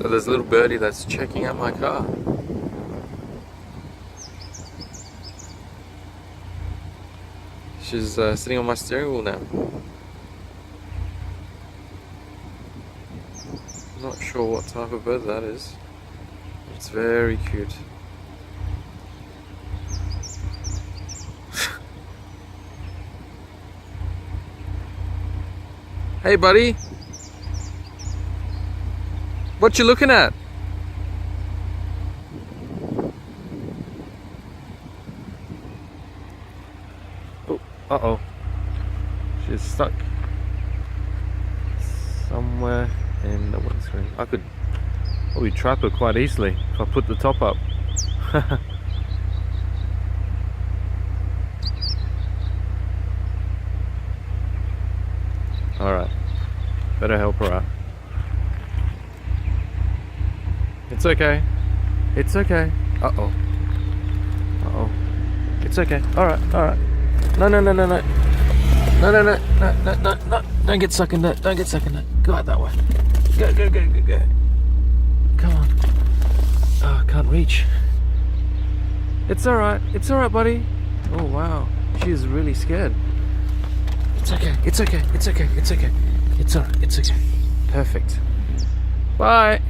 So there's a little birdie that's checking out my car. She's sitting on my steering wheel now. Not sure what type of bird that is. It's very cute. Hey buddy, what you looking at? Oh, uh-oh. She's stuck somewhere in the windscreen. I could probably trap her quite easily if I put the top up. Alright, better help her out. It's okay. It's okay. Uh-oh. Uh-oh. It's okay. Alright, alright. No. No. Don't get stuck in that. Don't get stuck in that. Go out that way. Go. Come on. Oh, I can't reach. It's alright. It's alright, buddy. Oh, wow. She's really scared. It's okay. It's okay. It's okay. It's okay. It's alright. It's okay. Perfect. Bye.